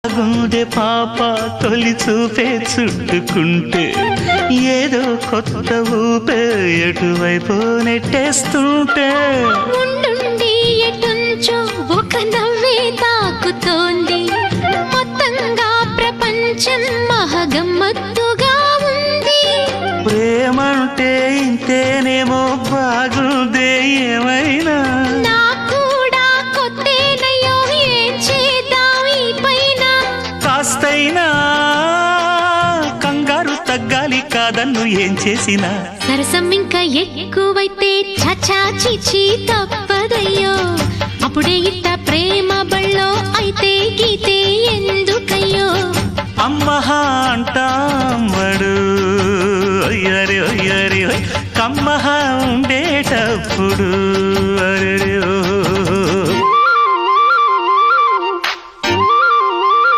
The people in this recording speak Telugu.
గుండె పాప తొలి చూపే చుట్టుకుంటే ఏదో కొత్త ఊపే ఎటువైపు నెట్టేస్తుంటే ఉండుండి ఎటుంచో ఒక నవ్వే తాకుతోంది మొత్తంగా ప్రపంచం మహగమ్మత్తుగా ఉంది ప్రేమంటే ఇంతేనేమో బాగుందే ఏమైనా నాకూడా కొత్తేనయ్యో ఏం చేద్దాం ఈ పైన కాస్తైనా కంగారు తగ్గాలి కాదన్ను ఏం చేసినా సరసం ఇంకా ఎక్కువైతే చచా చిచి తప్పదయ్యో అప్పుడే ఇట్ట ప్రేమ బళ్ళో అయితే గీతే ఎందుకయ్యో అమ్మహా అంటాంబడు అయ్యరే అయ్యరే కమ్మహా ఉండేటప్పుడు అరే